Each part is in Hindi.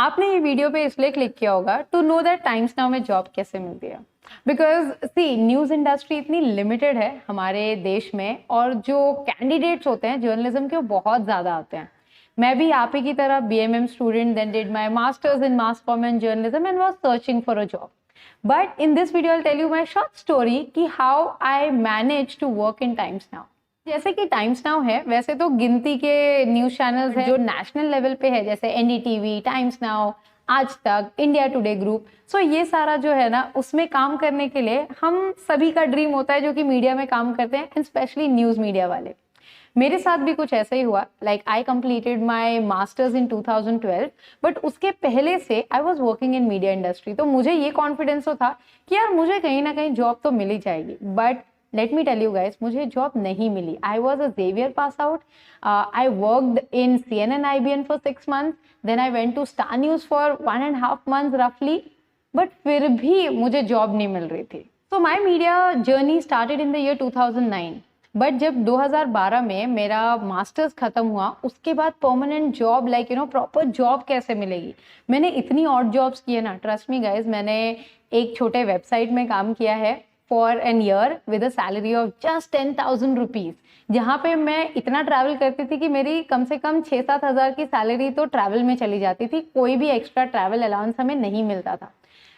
आपने ये वीडियो पे इसलिए क्लिक किया होगा to know that Times Now में जॉब कैसे मिलती है। बिकॉज सी न्यूज़ इंडस्ट्री इतनी लिमिटेड है हमारे देश में, और जो कैंडिडेट्स होते हैं जर्नलिज्म के वो बहुत ज़्यादा आते हैं। मैं भी आप ही की तरह BMM student, then did my masters in mass comm and journalism and was searching for a job. But in this video I tell you my short story कि how I manage to work in Times Now. जैसे कि टाइम्स नाउ है, वैसे तो गिनती के न्यूज चैनल्स हैं जो नेशनल लेवल पे है, जैसे NDTV, टाइम्स नाउ, आज तक, इंडिया टुडे ग्रुप। सो ये सारा जो है ना, उसमें काम करने के लिए हम सभी का ड्रीम होता है जो कि मीडिया में काम करते हैं, एंड स्पेशली न्यूज मीडिया वाले। मेरे साथ भी कुछ ऐसा ही हुआ। Like I completed my masters in 2012, but उसके पहले से I was working in media industry. तो मुझे ये कॉन्फिडेंस तो था कि यार मुझे कहीं ना कहीं जॉब तो मिल ही जाएगी। But let me tell you guys, मुझे जॉब नहीं मिली। I was a Xavier pass out. I worked in CNN IBN for 6 months, then I went to Star News for 1.5 months रफली, बट फिर भी मुझे जॉब नहीं मिल रही थी। So my media journey started in the year 2009। But जब 2012 में मेरा मास्टर्स खत्म हुआ, उसके बाद permanent job, like proper job कैसे मिलेगी। मैंने इतनी ऑड जॉब्स किए ना, ट्रस्ट मी गाइज। मैंने एक छोटे वेबसाइट में काम किया है for an year with a salary of just 10,000 rupees, जहाँ पे मैं इतना ट्रैवल करती थी कि मेरी कम से कम 6-7 हज़ार की सैलरी तो ट्रैवल में चली जाती थी। कोई भी एक्स्ट्रा ट्रैवल अलाउंस हमें नहीं मिलता था।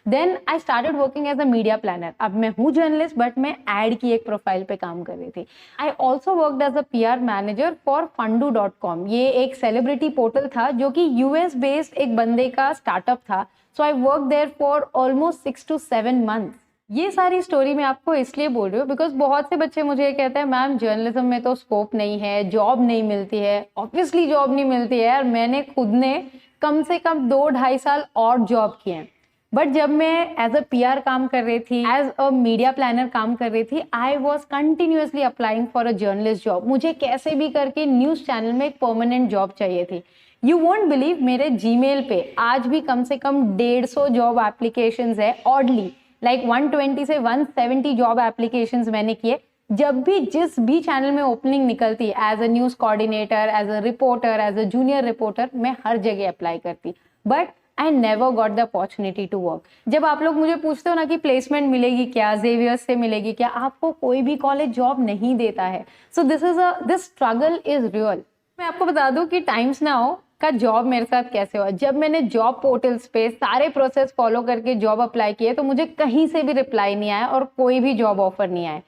Then I started working as a media planner. अब मैं हूँ जर्नलिस्ट, बट मैं एड की एक प्रोफाइल पे काम कर रही थी। I also worked as a PR manager for Fandu.com। ये एक सेलिब्रिटी पोर्टल था जो कि US बेस्ड एक बंदे का स्टार्टअप था। So I work there for almost 6 to 7 months। ये सारी स्टोरी मैं आपको इसलिए बोल रही हूँ बिकॉज बहुत से बच्चे मुझे ये कहते हैं, मैम जर्नलिज्म में तो स्कोप नहीं है, जॉब नहीं मिलती है। ऑब्वियसली जॉब नहीं मिलती है यार। मैंने खुद ने कम से कम 2-2.5 साल और जॉब किए हैं। बट जब मैं एज अ PR काम कर रही थी, एज अ मीडिया प्लानर काम कर रही थी, I was continuously applying for a journalist job. मुझे कैसे भी करके न्यूज चैनल में एक परमानेंट जॉब चाहिए थी। यू वोंट बिलीव, मेरे Gmail पे आज भी कम से कम 150 जॉब एप्लीकेशंस है। ऑडली लाइक 120 से 170 जॉब एप्लीकेशंस मैंने किए। जब भी जिस भी चैनल में ओपनिंग निकलती, as a news coordinator, as a reporter, as a junior reporter, मैं हर जगह अप्लाई करती। But I never got the opportunity to work. जब आप लोग मुझे पूछते हो ना कि प्लेसमेंट मिलेगी क्या, जेवियर्स से मिलेगी क्या, आपको कोई भी कॉलेज जॉब नहीं देता है। So this struggle is real. मैं आपको बता दूं कि टाइम्स नाउ का जॉब मेरे साथ कैसे हुआ। जब मैंने जॉब पोर्टल्स पे सारे प्रोसेस फॉलो करके जॉब अप्लाई किए, तो मुझे कहीं से भी रिप्लाई नहीं आया और कोई भी जॉब ऑफर नहीं आया।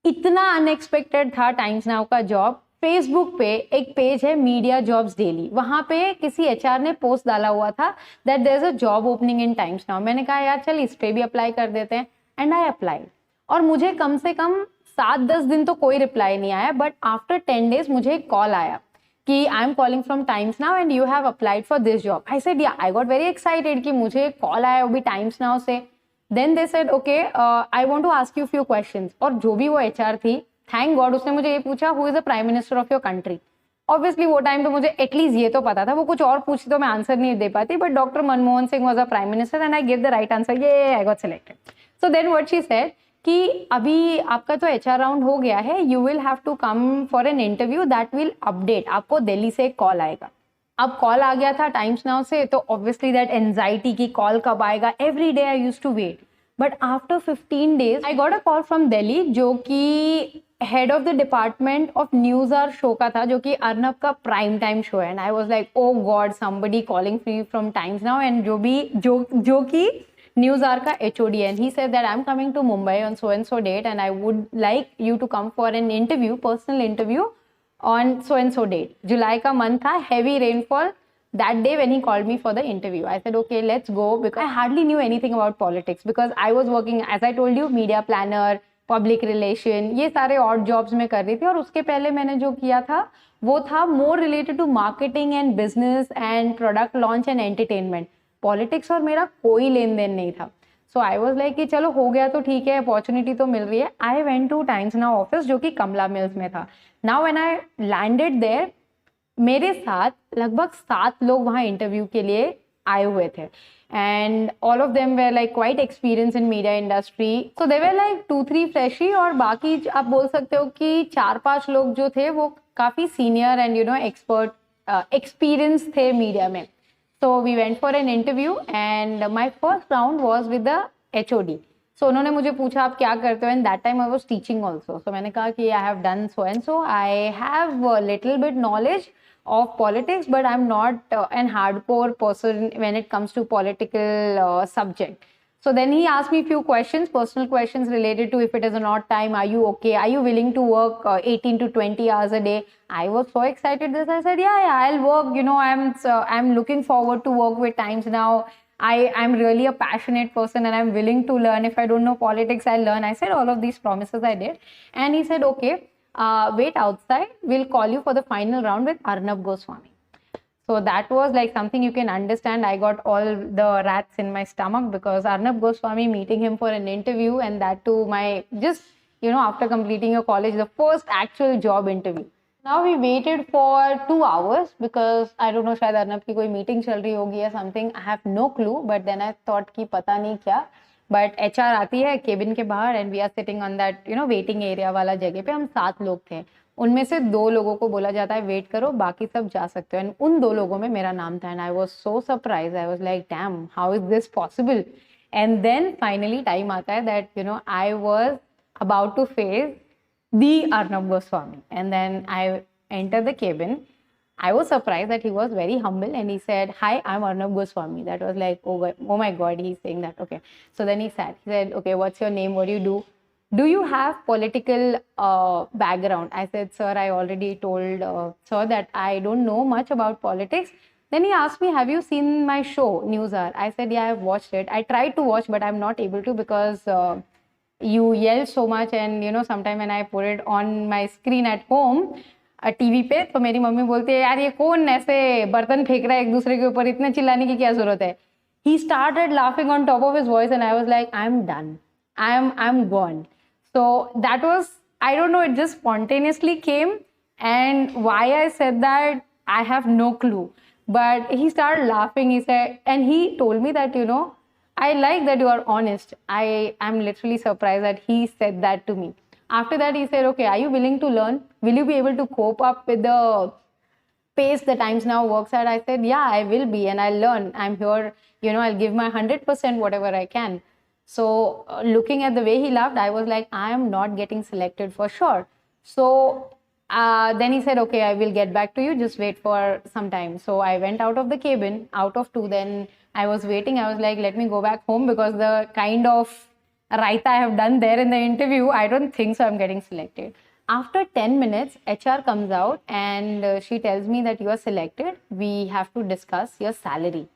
इतना अनएक्सपेक्टेड था टाइम्स नाउ का जॉब। फेसबुक पे एक पेज है मीडिया जॉब्स डेली, वहां पे किसी HR ने पोस्ट डाला हुआ था that there is a job opening in Times Now. मैंने कहा यार चल इस पे भी अप्लाई कर देते हैं, एंड आई अप्लाई। और मुझे कम से कम 7-10 दिन तो कोई रिप्लाई नहीं आया, बट आफ्टर 10 days मुझे एक कॉल आया कि I am calling from Times Now and you have applied for this job. I said या, आई गॉट वेरी एक्साइटेड कि मुझे कॉल आया वो भी टाइम्स नाउ से। Then they said okay, I want to ask you few questions. और जो भी वो HR थी, थैंक गॉड, उसने मुझे ये पूछा, who is the prime minister of your country. Obviously वो टाइम पे मुझे एटलीस्ट ये तो पता था, वो कुछ और पूछती तो मैं आंसर नहीं दे पाती, but doctor Manmohan Singh was a prime minister and I give the right answer. ये I got selected. So then what she said कि अभी आपका तो HR राउंड हो गया है, you will have to come for an interview that will update. आपको दिल्ली से एक कॉल आएगा। अब कॉल आ गया था टाइम्स नाउ से, तो ऑब्वियसली दैट एंजाइटी की कॉल कब आएगा, every day I used to wait. But after 15 days I got a call from Delhi, जो कि head of the department of News Hour show का था, जो कि अर्नब का प्राइम टाइम शो है। And I was like oh God, somebody calling me from Times Now, and जो कि न्यूज आवर का HOD है। And he said that I am coming to Mumbai on so and so date and I would like you to come for an interview, personal interview on so and so date. जुलाई का मंथ था, heavy rainfall that day when he called me for the interview. I said okay, let's go, because I hardly knew anything about politics because I was working, as I told you, media planner, public relation, ये सारे odd jobs में कर रही थी। और उसके पहले मैंने जो किया था वो था more related to marketing and business and product launch and entertainment. Politics और मेरा कोई लेन देन नहीं था। सो आई वॉज लाइक कि चलो हो गया तो ठीक है, अपॉर्चुनिटी तो मिल रही है। I went to Times Now office, जो कि कमला मिल्स में था। Now when I landed there, मेरे साथ लगभग 7 लोग वहाँ इंटरव्यू के लिए आए हुए थे, and all of them were like quite experience in media industry. So they were like 2-3 freshie, और बाकी आप बोल सकते हो कि 4-5 लोग जो थे वो काफ़ी सीनियर एंड एक्सपर्ट एक्सपीरियंस थे मीडिया में। So we went for an interview and my first round was with the HOD. So उन्होंने मुझे पूछा आप क्या करते हो, and that time I was teaching also. So मैंने कहा कि I have done so and so. I have a little bit knowledge of politics, but I'm not an hardcore person when it comes to political subject. So then he asked me a few questions, personal questions related to if it is an odd time, are you okay? Are you willing to work 18 to 20 hours a day? I was so excited that I said, yeah, I'll work. You know, I'm looking forward to work with Times Now. I'm really a passionate person and I'm willing to learn. If I don't know politics, I'll learn. I said all of these promises I did. And he said, okay, wait outside. We'll call you for the final round with Arnab Goswami. So that was like something you can understand. I got all the rats in my stomach because Arnab Goswami, meeting him for an interview, and that too my just, you know, after completing your college, the first actual job interview. Now we waited for 2 hours because I don't know, शायद अर्नब की कोई meeting चल रही होगी या something. I have no clue, but then I thought कि पता नहीं क्या. But HR आती है केबिन के बाहर and we are sitting on that, you know, waiting area वाला जगह पे. हम 7 लोग थे. उनमें से 2 लोगों को बोला जाता है वेट करो, बाकी सब जा सकते हो. एंड उन 2 लोगों में मेरा नाम था. And I was so surprise. I was like damn, how is this possible? And then finally time आता है that you know I was about to face the Arnab Goswami. And then I entered the cabin. I was surprised that he was very humble and he said, hi, I'm Arnab Goswami. That was like, oh my God, he's saying that. Okay. So then he sat. He said, okay, what's your name? What do you do? Do you have political background? I said, sir, I already told sir that I don't know much about politics. Then he asked me, have you seen my show, Newshour? I said, yeah, I've watched it. I tried to watch, but I'm not able to because you yell so much and you know sometime when I put it on my screen at home TV पे तो मेरी मम्मी बोलती है यार ये कौन ऐसे बर्तन फेंक रहा है एक दूसरे के ऊपर, इतने चिल्लाने की क्या जरूरत है. He started laughing on top of his voice and I was like, I'm done. I'm gone. So that was, I don't know, it just spontaneously came, and why I said that I have no clue. But he started laughing. He said, and he told me that, you know, I like that you are honest. I am literally surprised that he said that to me. After that, he said, okay, are you willing to learn? Will you be able to cope up with the pace the Times Now works at? I said, yeah, I will be, and I'll learn. I'm here, you know, I'll give my 100% whatever I can. So looking at the way he laughed, I was like, I am not getting selected for sure. So then he said, okay, I will get back to you. Just wait for some time. So I went out of the cabin, out of 2. Then I was waiting. I was like, let me go back home because the kind of raita I have done there in the interview, I don't think so I'm getting selected. After 10 minutes, HR comes out and she tells me that you are selected. We have to discuss your salary.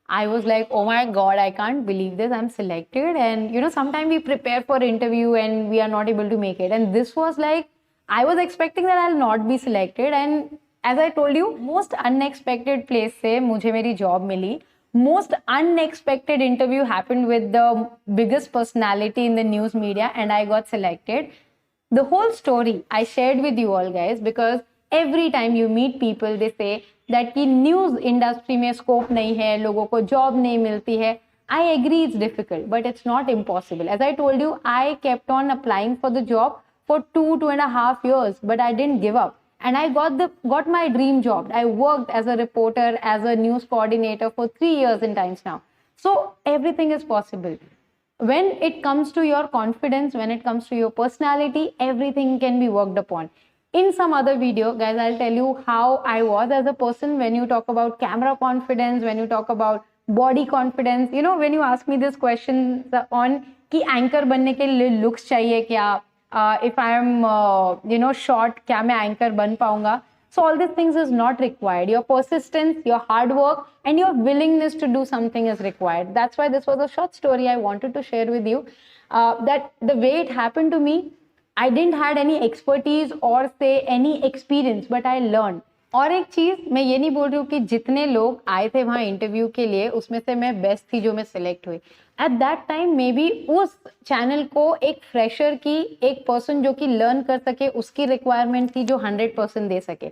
I was like, oh my God, I can't believe this. I'm selected. And, you know, sometimes we prepare for interview and we are not able to make it. And this was like, I was expecting that I'll not be selected. And as I told you, most unexpected place से मुझे मेरी job milli. Most unexpected interview happened with the biggest personality in the news media and I got selected. The whole story I shared with you all guys because every time you meet people, they say that कि news industry में scope नहीं है, लोगों को job नहीं मिलती है. I agree it's difficult, but it's not impossible. As I told you, I kept on applying for the job for 2.5 years, but I didn't give up. And I got my dream job. I worked as a reporter, as a news coordinator for 3 years in Times Now. So everything is possible. When it comes to your confidence, when it comes to your personality, everything can be worked upon. In some other video, guys, I'll tell you how I was as a person when you talk about camera confidence, when you talk about body confidence. You know, when you ask me this question on कि anchor बनने के लिए looks चाहिए क्या? If I am, you know, short, क्या मैं anchor बन पाऊंगा? So all these things is not required. Your persistence, your hard work, and your willingness to do something is required. That's why this was a short story I wanted to share with you. That the way it happened to me, I didn't had any expertise or say any experience, but I learned. और एक चीज मैं ये नहीं बोल रही हूँ कि जितने लोग आए थे वहाँ इंटरव्यू के लिए उसमें से मैं बेस्ट थी जो मैं सिलेक्ट हुई. Eight that time may be उस चैनल को एक फ्रेशर की, एक पर्सन जो कि लर्न कर सके उसकी रिक्वायरमेंट थी जो 100% दे सके.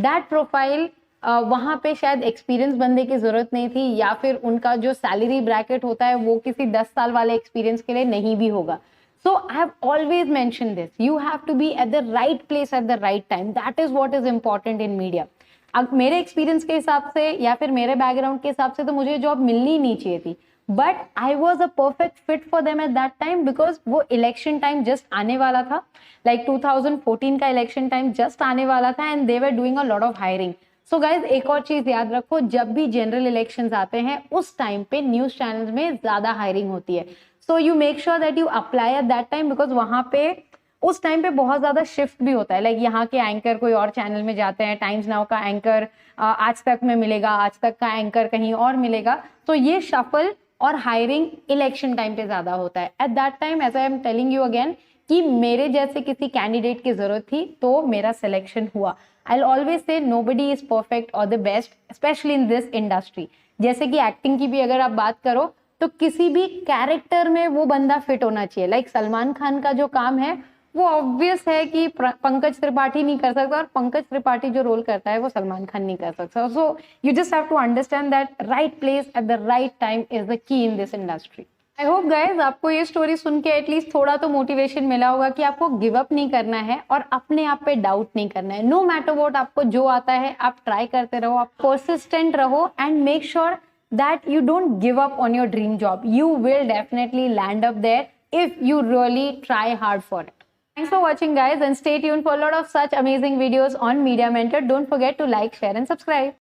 दैट प्रोफाइल वहाँ पे शायद एक्सपीरियंस बंदे की जरूरत नहीं थी या फिर उनका जो सैलरी ब्रैकेट होता है वो किसी 10 साल वाले एक्सपीरियंस के लिए नहीं भी होगा. So I have always mentioned this. You have to be at the right place at the right time. That is what is important in media. अब मेरे एक्सपीरियंस के हिसाब से या फिर मेरे बैकग्राउंड के हिसाब से तो मुझे जॉब मिलनी ही नहीं चाहिए थी, but I was a perfect fit for them at that time, because वो इलेक्शन टाइम जस्ट आने वाला था, लाइक 2014 का इलेक्शन टाइम जस्ट आने वाला था, and they were doing a lot of hiring. So guys एक और चीज याद रखो, जब भी जनरल इलेक्शंस आते हैं उस टाइम पे न्यूज चैनल्स में ज्यादा हायरिंग होती है. So you make sure that you apply eight that time, because वहां पे उस टाइम पे बहुत ज्यादा शिफ्ट भी होता है. लाइक यहाँ के एंकर कोई और चैनल में जाते हैं, टाइम्स नाउ का एंकर आज तक में मिलेगा, आज तक का एंकर कहीं और मिलेगा. तो ये शफल और हायरिंग इलेक्शन टाइम पे ज्यादा होता है. At that time as I am telling you again कि मेरे जैसे किसी कैंडिडेट की जरूरत थी तो मेरा सिलेक्शन हुआ. I always say nobody is perfect और the best, specially in this industry. जैसे कि एक्टिंग की भी अगर आप बात करो तो किसी भी कैरेक्टर में वो बंदा फिट होना चाहिए. लाइक सलमान खान का जो काम है वो ऑब्वियस है कि पंकज त्रिपाठी नहीं कर सकता, और पंकज त्रिपाठी जो रोल करता है वो सलमान खान नहीं कर सकता. So you just have to understand that right place at the right time is the key in this industry. I hope guys आपको ये स्टोरी सुन के एटलीस्ट थोड़ा तो मोटिवेशन मिला होगा कि आपको गिव अप नहीं करना है और अपने आप पे डाउट नहीं करना है. नो मैटर व्हाट, आपको जो आता है आप ट्राई करते रहो, आप परसिस्टेंट रहो, and make sure that you don't give up on your dream job. You will definitely land up there if you really try hard for it. Thanks for watching guys, and stay tuned for a lot of such amazing videos on Media Mentor. Don't forget to like, share and subscribe.